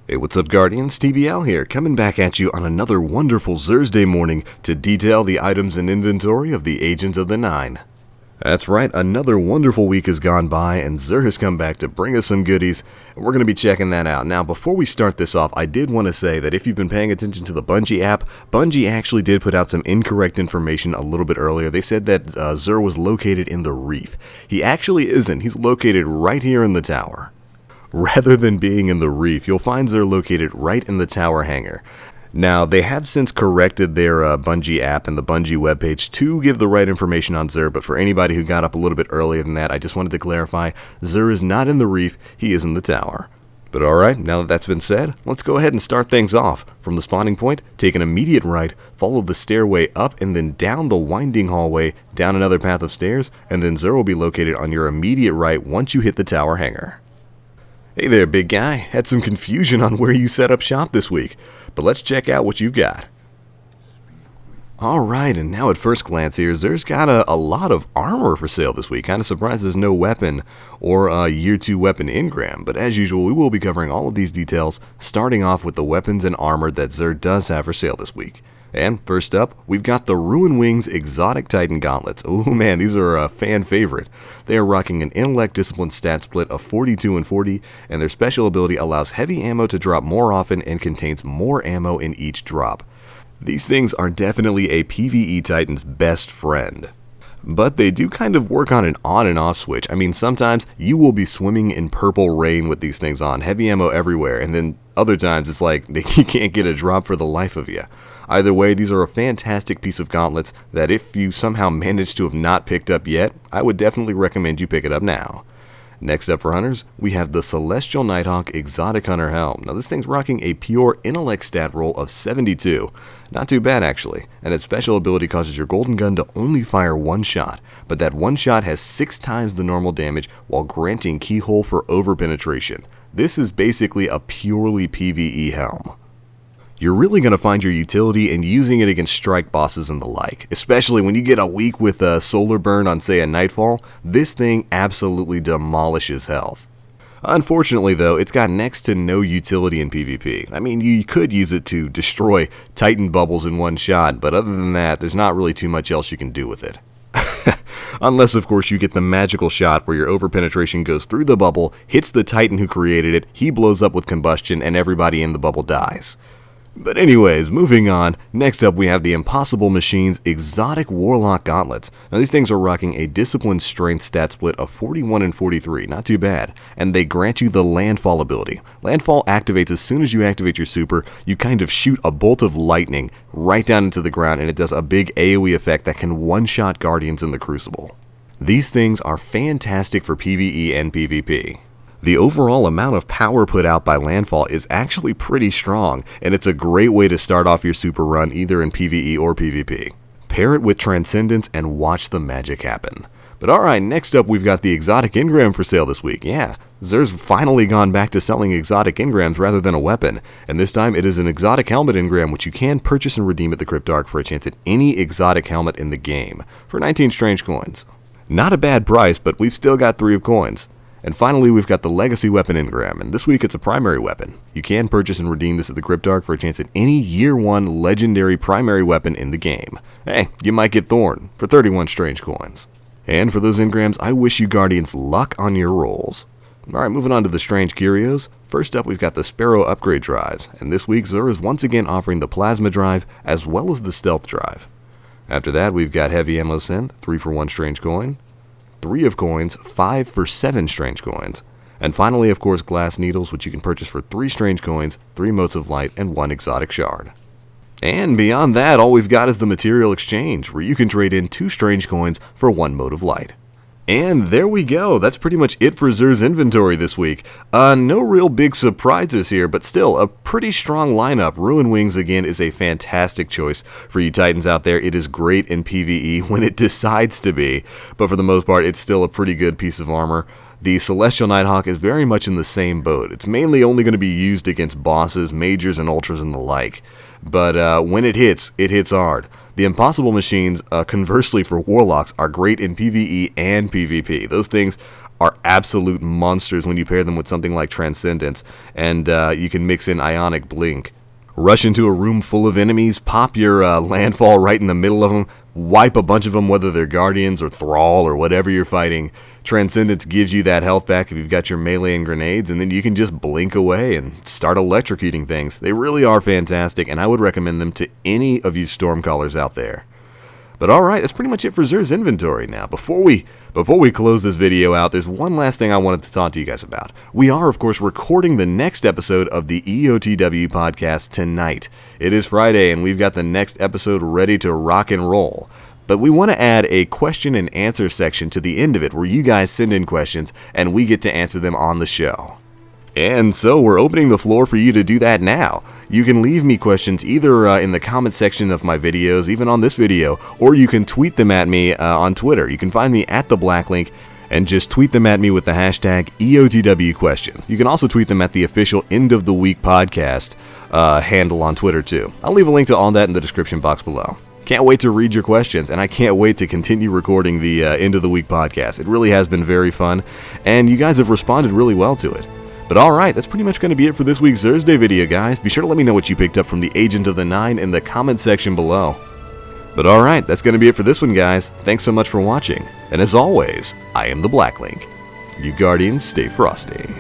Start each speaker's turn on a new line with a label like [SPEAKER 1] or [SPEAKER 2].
[SPEAKER 1] Hey, what's up, Guardians? TBL here, coming back at you on another wonderful Xursday morning to detail the items and inventory of the Agent of the Nine. That's right, another wonderful week has gone by, and Xur has come back to bring us some goodies, and we're going to be checking that out. Now, before we start this off, I did want to say that if you've been paying attention to the Bungie app, Bungie actually did put out some incorrect information a little bit earlier. They said that Xur was located in the Reef. He actually isn't. He's located right here in the tower. Rather than being in the Reef, you'll find they're located right in the tower hangar. Now, they have since corrected their Bungie app and the Bungie webpage to give the right information on Xur, but for anybody who got up a little bit earlier than that, I just wanted to clarify, Xur is not in the Reef, he is in the tower. But alright, now that that's been said, let's go ahead and start things off. From the spawning point, take an immediate right, follow the stairway up and then down the winding hallway, down another path of stairs, and then Xur will be located on your immediate right once you hit the tower hangar. Hey there, big guy. Had some confusion on where you set up shop this week, but let's check out what you've got. Alright, and now at first glance here, Xur's got a lot of armor for sale this week. Kind of surprised there's no weapon or a Year 2 weapon Engram, but as usual, we will be covering all of these details, starting off with the weapons and armor that Xur does have for sale this week. And first up, we've got the Ruin Wings Exotic Titan Gauntlets. Oh man, these are a fan favorite. They are rocking an intellect discipline stat split of 42 and 40, and their special ability allows heavy ammo to drop more often and contains more ammo in each drop. These things are definitely a PvE Titan's best friend. But they do kind of work on an on and off switch. I mean, sometimes you will be swimming in purple rain with these things on, heavy ammo everywhere, and then other times it's like you can't get a drop for the life of you. Either way, these are a fantastic piece of gauntlets that if you somehow managed to have not picked up yet, I would definitely recommend you pick it up now. Next up for hunters, we have the Celestial Nighthawk Exotic Hunter Helm. Now this thing's rocking a pure intellect stat roll of 72. Not too bad actually, and its special ability causes your golden gun to only fire one shot, but that one shot has 6 times the normal damage while granting keyhole for over-penetration. This is basically a purely PvE helm. You're really going to find your utility in using it against strike bosses and the like, especially when you get a week with a solar burn on, say, a Nightfall. This thing absolutely demolishes health. Unfortunately, though, it's got next to no utility in PvP. I mean, you could use it to destroy Titan bubbles in one shot, but other than that, there's not really too much else you can do with it. Unless, of course, you get the magical shot where your over-penetration goes through the bubble, hits the Titan who created it, he blows up with combustion, and everybody in the bubble dies. But anyways, moving on, next up we have the Impossible Machines Exotic Warlock Gauntlets. Now these things are rocking a Discipline Strength stat split of 41 and 43, not too bad, and they grant you the Landfall ability. Landfall activates as soon as you activate your super, you kind of shoot a bolt of lightning right down into the ground and it does a big AoE effect that can one-shot Guardians in the Crucible. These things are fantastic for PvE and PvP. The overall amount of power put out by Landfall is actually pretty strong, and it's a great way to start off your super run either in PvE or PvP. Pair it with Transcendence and watch the magic happen. But alright, next up we've got the Exotic Engram for sale this week. Yeah, Xur's finally gone back to selling exotic engrams rather than a weapon, and this time it is an exotic helmet engram which you can purchase and redeem at the Cryptarch for a chance at any exotic helmet in the game, for 19 strange coins. Not a bad price, but we've still got 3 of coins. And finally, we've got the Legacy Weapon Engram, and this week it's a primary weapon. You can purchase and redeem this at the Cryptarch for a chance at any Year 1 legendary primary weapon in the game. Hey, you might get Thorn for 31 strange coins. And for those engrams, I wish you Guardians luck on your rolls. Alright, moving on to the strange curios. First up, we've got the Sparrow upgrade drives, and this week Xur is once again offering the Plasma drive as well as the Stealth drive. After that, we've got Heavy Ammo Synth, 3 for 1 strange coin. 3 of coins, 5 for 7 strange coins. And finally, of course, Glass Needles, which you can purchase for 3 strange coins, 3 motes of light, and 1 exotic shard. And beyond that, all we've got is the Material Exchange, where you can trade in 2 strange coins for 1 mote of light. And there we go, that's pretty much it for Xur's inventory this week. No real big surprises here, but still, a pretty strong lineup. Ruin Wings, again, is a fantastic choice for you Titans out there. It is great in PvE when it decides to be, but for the most part, it's still a pretty good piece of armor. The Celestial Nighthawk is very much in the same boat. It's mainly only going to be used against bosses, majors, and ultras and the like. But when it hits hard. The Impossible Machines, conversely for Warlocks, are great in PvE and PvP. Those things are absolute monsters when you pair them with something like Transcendence, and you can mix in Ionic Blink. Rush into a room full of enemies, pop your landfall right in the middle of them, wipe a bunch of them, whether they're Guardians or Thrall or whatever you're fighting. Transcendence gives you that health back if you've got your melee and grenades, and then you can just blink away and start electrocuting things. They really are fantastic, and I would recommend them to any of you Stormcallers out there. But alright, that's pretty much it for Xur's inventory now. Before we close this video out, there's one last thing I wanted to talk to you guys about. We are, of course, recording the next episode of the EOTW podcast tonight. It is Friday, and we've got the next episode ready to rock and roll. But we want to add a question and answer section to the end of it, where you guys send in questions, and we get to answer them on the show. And so we're opening the floor for you to do that now. You can leave me questions either in the comment section of my videos, even on this video, or you can tweet them at me on Twitter. You can find me at the Black Link and just tweet them at me with the hashtag EOTW questions. You can also tweet them at the official End of the Week podcast handle on Twitter too. I'll leave a link to all that in the description box below. Can't wait to read your questions, and I can't wait to continue recording the End of the Week podcast. It really has been very fun, and you guys have responded really well to it. But alright, that's pretty much going to be it for this week's Xursday video, guys. Be sure to let me know what you picked up from the Agent of the Nine in the comment section below. But alright, that's going to be it for this one, guys. Thanks so much for watching, and as always, I am the Black Link. You Guardians, stay frosty.